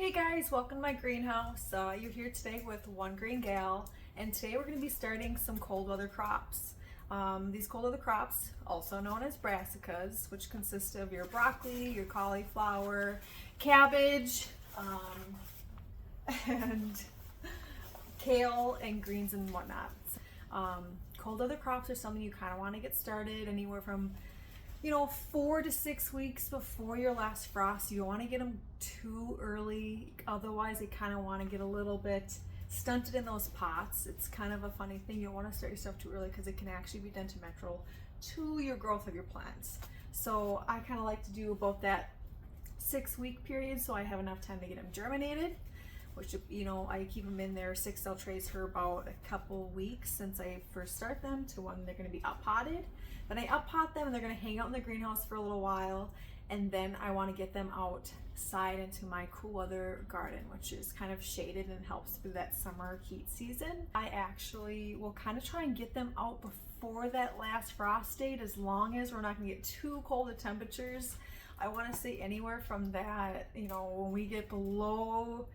Hey guys, welcome to my greenhouse. You're here today with One Green Gal, and today we're going to be starting some cold weather crops. These cold weather crops, also known as brassicas, which consist of your broccoli, your cauliflower, cabbage, and kale and greens and whatnot. Cold weather crops are something you kind of want to get started anywhere from 4 to 6 weeks before your last frost. You don't want to get them too early, otherwise they kind of want to get a little bit stunted in those pots. It's kind of a funny thing. You don't want to start your stuff too early because it can actually be detrimental to your growth of your plants. So I kind of like to do about that 6-week period so I have enough time to get them germinated, which I keep them in their 6 cell trays for about a couple weeks since I first start them to when they're going to be up potted. Then I up pot them and they're going to hang out in the greenhouse for a little while, and then I want to get them outside into my cool weather garden, which is kind of shaded and helps through that summer heat season. I actually will kind of try and get them out before that last frost date, as long as we're not going to get too cold of temperatures. I want to say anywhere from that, when we get below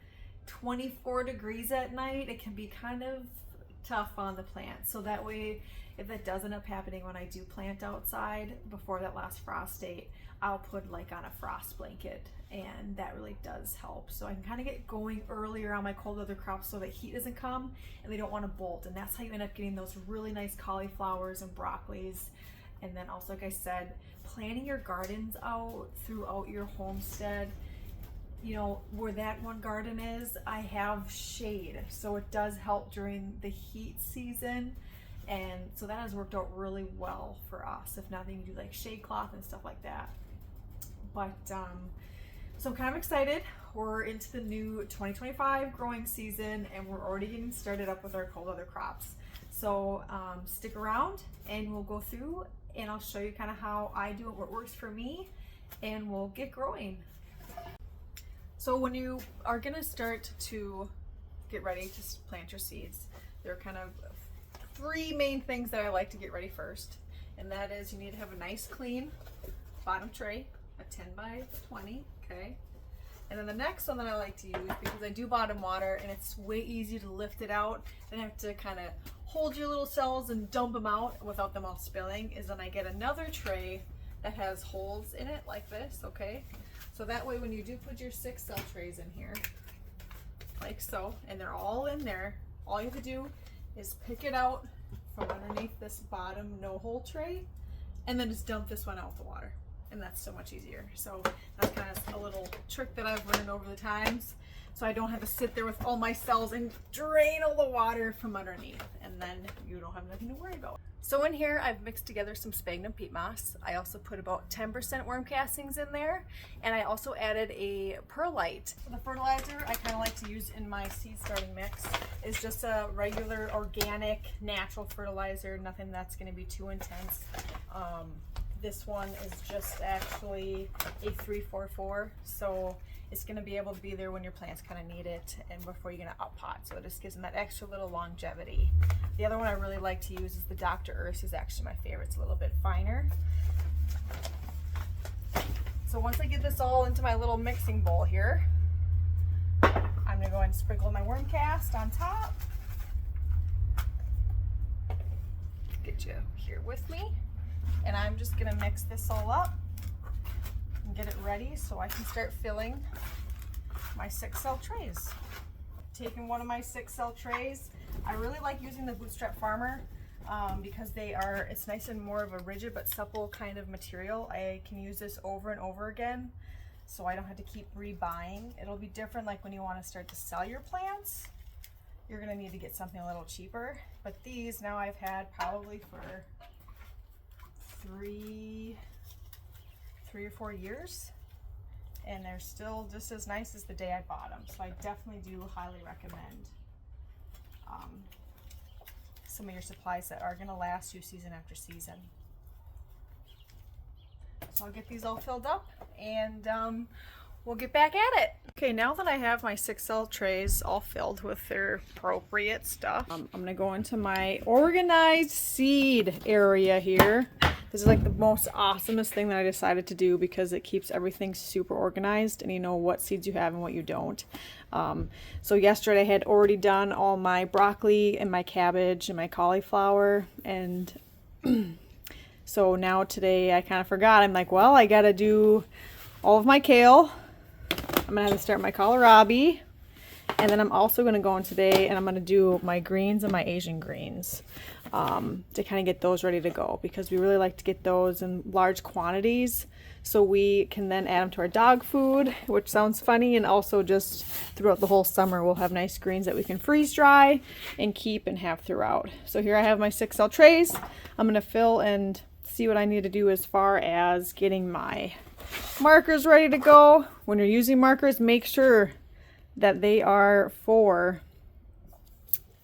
24 degrees at night, it can be kind of tough on the plant. So that way, if that does end up happening when I do plant outside before that last frost date, I'll put like on a frost blanket, and that really does help. So I can kind of get going earlier on my cold weather crops so that heat doesn't come and they don't want to bolt. And that's how you end up getting those really nice cauliflowers and broccolis. And then also, like I said, planting your gardens out throughout your homestead. Where that one garden is, I have shade, so it does help during the heat season, and so that has worked out really well for us. If nothing, you do like shade cloth and stuff like that. But so I'm kind of excited. We're into the new 2025 growing season, and we're already getting started up with our cold weather crops. So stick around and we'll go through and I'll show you kind of how I do it, what works for me, and we'll get growing. So when you are going to start to get ready to plant your seeds, there are kind of 3 main things that I like to get ready first. And that is, you need to have a nice clean bottom tray, a 10 by 20, okay? And then the next one that I like to use, because I do bottom water and it's way easier to lift it out than have to kind of hold your little cells and dump them out without them all spilling, is then I get another tray that has holes in it like this, okay? So that way when you do put your 6 cell trays in here, like so, and they're all in there, all you have to do is pick it out from underneath this bottom no hole tray and then just dump this one out with the water. And that's so much easier. So that's kind of a little trick that I've learned over the times. So I don't have to sit there with all my cells and drain all the water from underneath, and then you don't have nothing to worry about. So in here, I've mixed together some sphagnum peat moss. I also put about 10% worm castings in there, and I also added a perlite. The fertilizer I kind of like to use in my seed starting mix is just a regular organic natural fertilizer, nothing that's going to be too intense. This one is just actually a 3-4-4, so it's going to be able to be there when your plants kind of need it and before you're going to up pot, so it just gives them that extra little longevity. The other one I really like to use is the Dr. Earth, is actually my favorite. It's a little bit finer. So once I get this all into my little mixing bowl here, I'm going to go ahead and sprinkle my worm cast on top. Get you here with me. And I'm just going to mix this all up and get it ready so I can start filling my 6 cell trays. Taking one of my 6 cell trays, I really like using the Bootstrap Farmer because it's nice and more of a rigid but supple kind of material. I can use this over and over again, so I don't have to keep rebuying. It'll be different like when you want to start to sell your plants. You're going to need to get something a little cheaper, but these now I've had probably for 3 or 4 years, and they're still just as nice as the day I bought them. So I definitely do highly recommend some of your supplies that are going to last you season after season. So I'll get these all filled up and we'll get back at it. Okay, now that I have my 6 cell trays all filled with their appropriate stuff, I'm going to go into my organized seed area here. This is like the most awesomest thing that I decided to do because it keeps everything super organized and you know what seeds you have and what you don't. So yesterday I had already done all my broccoli and my cabbage and my cauliflower, and so now today I kind of forgot. I'm like, well, I gotta do all of my kale. I'm gonna have to start my kohlrabi, and then I'm also gonna go in today and I'm gonna do my greens and my Asian greens. To kind of get those ready to go, because we really like to get those in large quantities so we can then add them to our dog food, which sounds funny, and also just throughout the whole summer we'll have nice greens that we can freeze dry and keep and have throughout. So here I have my 6L trays. I'm going to fill and see what I need to do as far as getting my markers ready to go. When you're using markers, make sure that they are for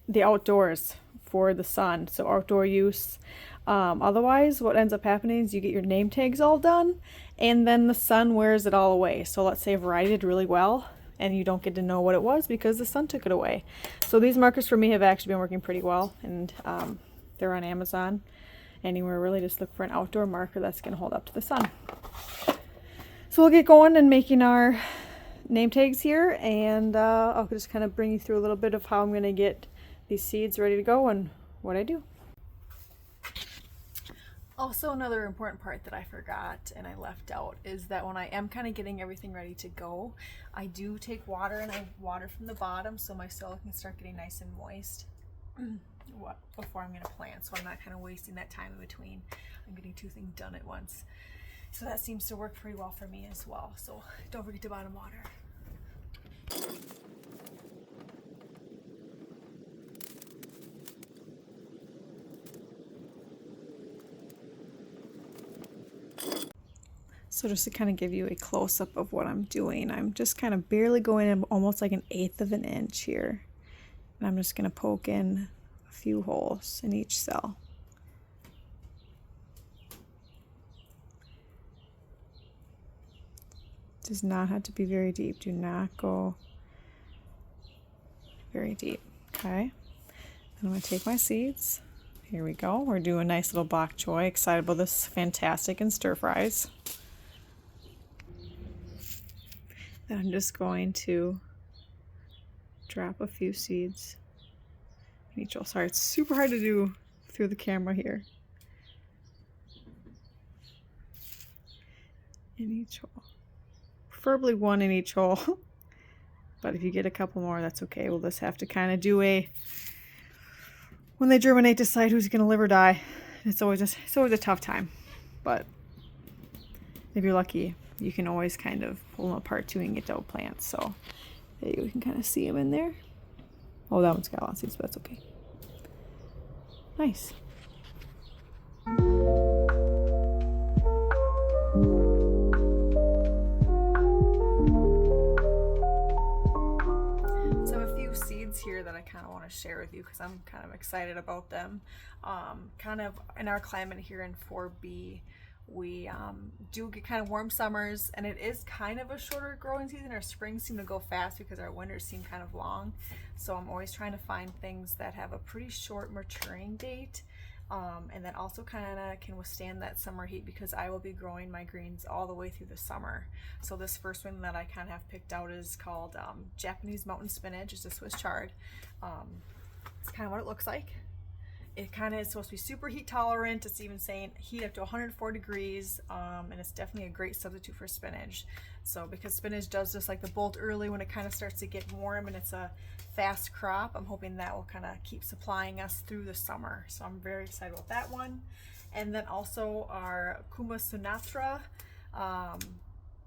the outdoors, for the sun, so outdoor use. Otherwise what ends up happening is you get your name tags all done and then the sun wears it all away. So let's say a variety did really well and you don't get to know what it was because the sun took it away. So these markers for me have actually been working pretty well, and they're on Amazon. Anywhere really, just look for an outdoor marker that's going to hold up to the sun. So we'll get going and making our name tags here, and I'll just kind of bring you through a little bit of how I'm going to get these seeds ready to go and what I do. Also, another important part that I forgot and I left out is that when I am kind of getting everything ready to go, I do take water and I water from the bottom so my soil can start getting nice and moist before I'm going to plant, so I'm not kind of wasting that time in between. I'm getting two things done at once. So that seems to work pretty well for me as well. So don't forget to bottom water. So just to kind of give you a close-up of what I'm doing, I'm just kind of barely going in almost like 1/8 of an inch here. And I'm just going to poke in a few holes in each cell. Does not have to be very deep. Do not go very deep. Okay. I'm going to take my seeds. Here we go. We're doing a nice little bok choy. Excited about this. Fantastic in stir fries. And I'm just going to drop a few seeds in each hole. Sorry, it's super hard to do through the camera here. In each hole. Preferably one in each hole. But if you get a couple more, that's okay. We'll just have to kind of do when they germinate, decide who's going to live or die. It's always a tough time. But if you're lucky, you can always kind of pull them apart too and get out plants. So there you can kind of see them in there. Oh, that one's got a lot of seeds, but that's okay. Nice. So I have a few seeds here that I kind of want to share with you because I'm kind of excited about them. Kind of in our climate here in 4B, we do get kind of warm summers, and it is kind of a shorter growing season. Our springs seem to go fast because our winters seem kind of long. So I'm always trying to find things that have a pretty short maturing date, and that also kind of can withstand that summer heat, because I will be growing my greens all the way through the summer. So this first one that I kind of have picked out is called Japanese mountain spinach. It's a Swiss chard. It's kind of what it looks like. It kind of is supposed to be super heat tolerant. It's even saying heat up to 104 degrees, and it's definitely a great substitute for spinach. So because spinach does just like the bolt early when it kind of starts to get warm, and it's a fast crop, I'm hoping that will kind of keep supplying us through the summer. So I'm very excited about that one. And then also our Kuma Sinatra.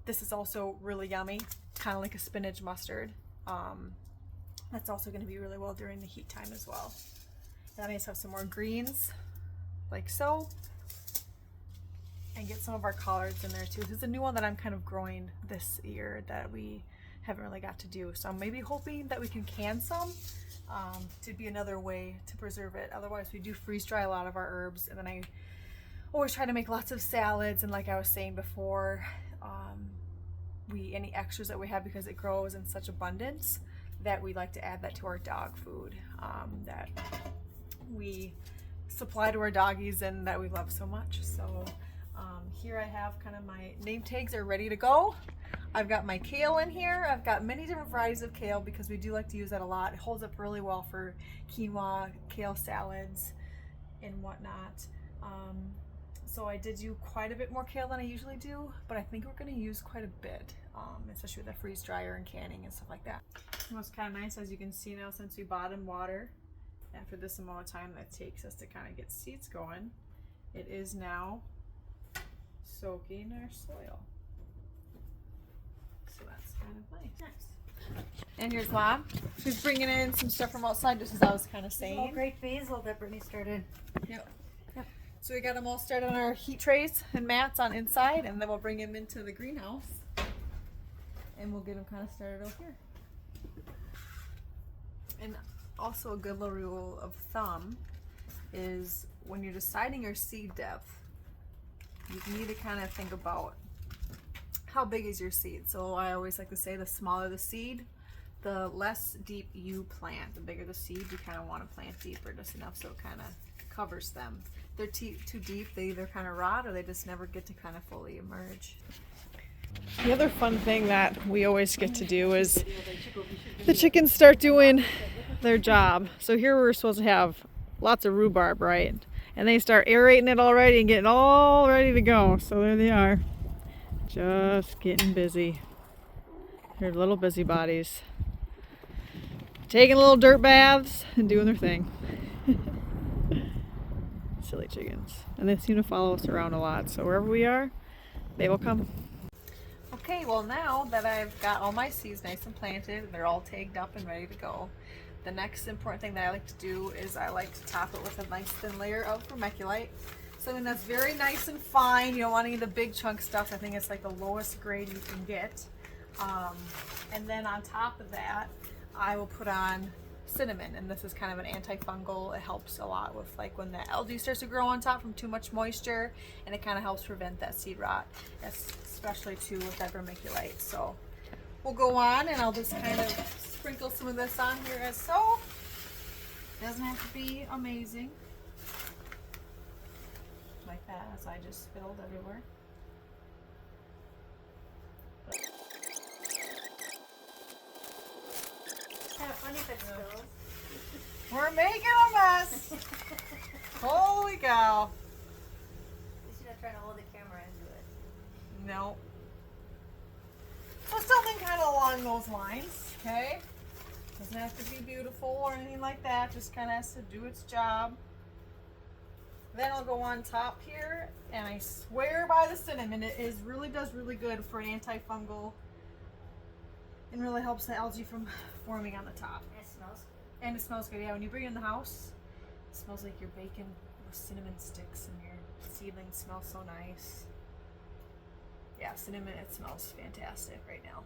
This is also really yummy, kind of like a spinach mustard. That's also going to be really well during the heat time as well. Then I just have some more greens, like so, and get some of our collards in there too. This is a new one that I'm kind of growing this year that we haven't really got to do. So I'm maybe hoping that we can can some to be another way to preserve it. Otherwise, we do freeze dry a lot of our herbs, and then I always try to make lots of salads. And like I was saying before, any extras that we have, because it grows in such abundance, that we like to add that to our dog food. That we supply to our doggies and that we love so much. So here I have kind of my name tags are ready to go. I've got my kale in here. I've got many different varieties of kale because we do like to use that a lot. It holds up really well for quinoa, kale salads, and whatnot. So I did do quite a bit more kale than I usually do, but I think we're going to use quite a bit, especially with the freeze dryer and canning and stuff like that. And what's kind of nice, as you can see now, since we bottom water, after this amount of time that takes us to kind of get seeds going, it is now soaking our soil. So that's kind of nice. And here's Mom. She's bringing in some stuff from outside, just as I was kind of saying. All great basil that Brittany started. Yep. So we got them all started on our heat trays and mats on inside, and then we'll bring them into the greenhouse, and we'll get them kind of started over here. And also a good little rule of thumb is when you're deciding your seed depth, you need to kind of think about how big is your seed. So I always like to say the smaller the seed, the less deep you plant. The bigger the seed, you kind of want to plant deeper, just enough so it kind of covers them. If they're too deep, they either kind of rot or they just never get to kind of fully emerge. The other fun thing that we always get to do is the chickens start doing their job. So here we're supposed to have lots of rhubarb, right? And they start aerating it already and getting all ready to go. So there they are, just getting busy. They're little busybodies, taking little dirt baths and doing their thing. Silly chickens. And they seem to follow us around a lot. So wherever we are, they will come. Okay, well now that I've got all my seeds nice and planted, they're all tagged up and ready to go. The next important thing that I like to do is I like to top it with a nice thin layer of vermiculite. Something that's very nice and fine. You don't want any of the big chunk stuff. I think it's like the lowest grade you can get. And then on top of that, I will put on cinnamon, and this is kind of an antifungal. It helps a lot with like when the algae starts to grow on top from too much moisture, and it kind of helps prevent that seed rot, especially too with that vermiculite. So we'll go on, and I'll just kind of sprinkle some of this on here as so. Doesn't have to be amazing like that, as I just spilled everywhere. Kind of funny if it spills. We're making a mess. Holy cow. At least you're not trying to hold the camera into it. No. So something kind of along those lines, okay? Doesn't have to be beautiful or anything like that. Just kind of has to do its job. Then I'll go on top here, and I swear by the cinnamon, it does really good for an antifungal, and really helps the algae from forming on the top. And it smells good. And it smells good, yeah. When you bring it in the house, it smells like you're baking with cinnamon sticks, and your seedlings smell so nice. Yeah, cinnamon, it smells fantastic right now.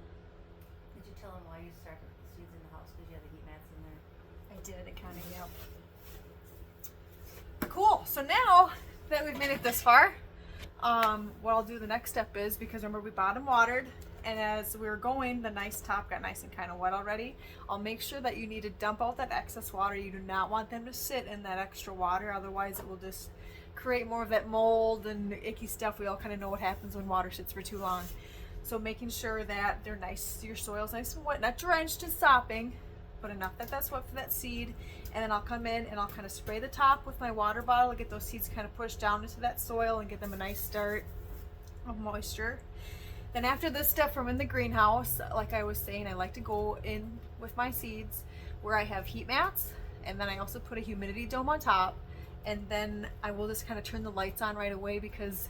Did you tell them why you started the seeds in the house? Because you have the heat mats in there? I did, it kind of, yep. Cool, so now that we've made it this far, what I'll do the next step is, because remember we bottom watered, and as we were going, the nice top got nice and kind of wet already. I'll make sure that you need to dump out that excess water. You do not want them to sit in that extra water, otherwise it will just create more of that mold and icky stuff. We all kind of know what happens when water sits for too long. So making sure that they're nice, your soil's nice and wet, not drenched and sopping, but enough that that's wet for that seed. And then I'll come in and I'll kind of spray the top with my water bottle and get those seeds kind of pushed down into that soil and get them a nice start of moisture. Then after this step from in the greenhouse, like I was saying, I like to go in with my seeds where I have heat mats, and then I also put a humidity dome on top, and then I will just kind of turn the lights on right away because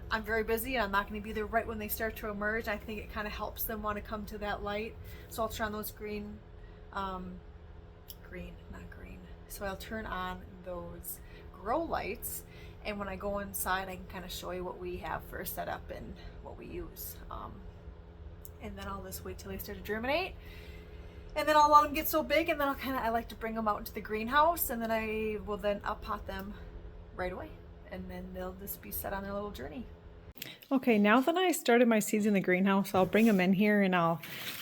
I'm very busy and I'm not going to be there right when they start to emerge. I think it kind of helps them want to come to that light. So I'll turn on those So I'll turn on those grow lights, and when I go inside, I can kind of show you what we have for a setup and what we use. And then I'll just wait till they start to germinate, and then I'll let them get so big, and then I like to bring them out into the greenhouse, and then I will then up pot them right away, and then they'll just be set on their little journey. Okay, now that I started my seeds in the greenhouse, I'll bring them in here and I'll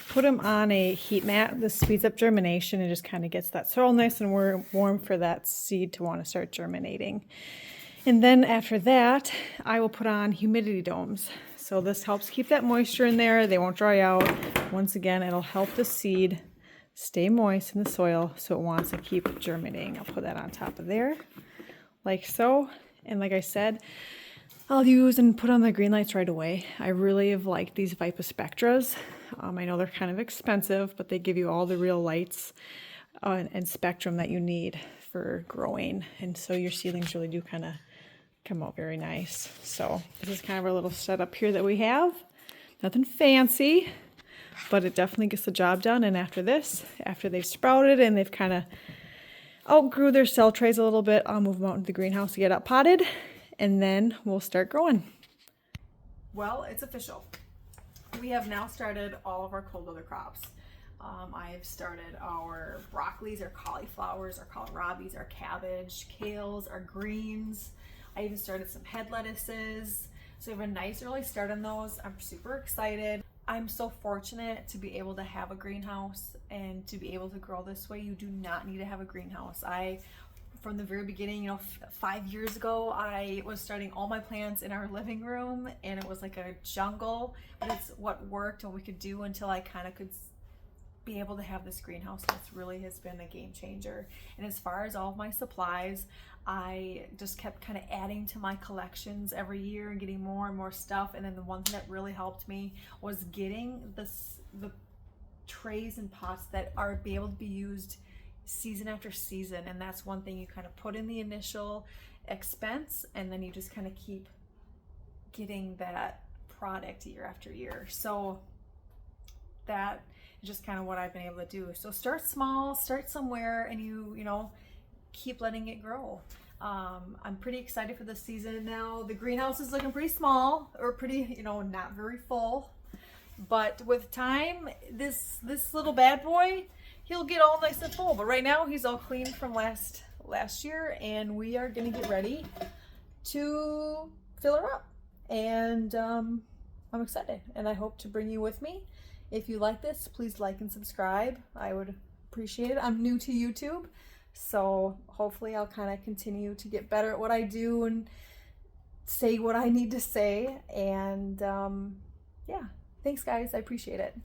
put them on a heat mat. This speeds up germination and just kind of gets that soil nice and warm for that seed to want to start germinating. And then after that, I will put on humidity domes. So this helps keep that moisture in there. They won't dry out. Once again, it'll help the seed stay moist in the soil so it wants to keep germinating. I'll put that on top of there, like so. And like I said, I'll use and put on the green lights right away. I really have liked these Vipa Spectras. I know they're kind of expensive, but they give you all the real lights and spectrum that you need for growing. And so your seedlings really do kind of come out very nice. So this is kind of our little setup here that we have. Nothing fancy, but it definitely gets the job done. And after this, after they've sprouted and they've kind of outgrew their cell trays a little bit, I'll move them out into the greenhouse to get up potted, and then we'll start growing. Well, it's official. We have now started all of our cold weather crops. I've started our broccolis, our cauliflowers, our kohlrabis, our cabbage, kales, our greens. I even started some head lettuces. So we have a nice early start on those. I'm super excited. I'm so fortunate to be able to have a greenhouse and to be able to grow this way. You do not need to have a greenhouse. From the very beginning, 5 years ago, I was starting all my plants in our living room, and it was like a jungle, but it's what worked and we could do until I kind of could be able to have this greenhouse. This really has been a game changer. And as far as all of my supplies, I just kept kind of adding to my collections every year and getting more and more stuff. And then the one thing that really helped me was getting the trays and pots that are able to be used season after season. And that's one thing you kind of put in the initial expense, and then you just kind of keep getting that product year after year. So that is just kind of what I've been able to do. So start small, start somewhere, and you keep letting it grow. I'm pretty excited for this season now. The greenhouse is looking pretty small, or pretty, not very full. But with time, this little bad boy, he'll get all nice and full. But right now, he's all clean from last year, and we are gonna get ready to fill her up. And I'm excited, and I hope to bring you with me. If you like this, please like and subscribe. I would appreciate it. I'm new to YouTube, so hopefully I'll kind of continue to get better at what I do and say what I need to say. And yeah, thanks guys, I appreciate it.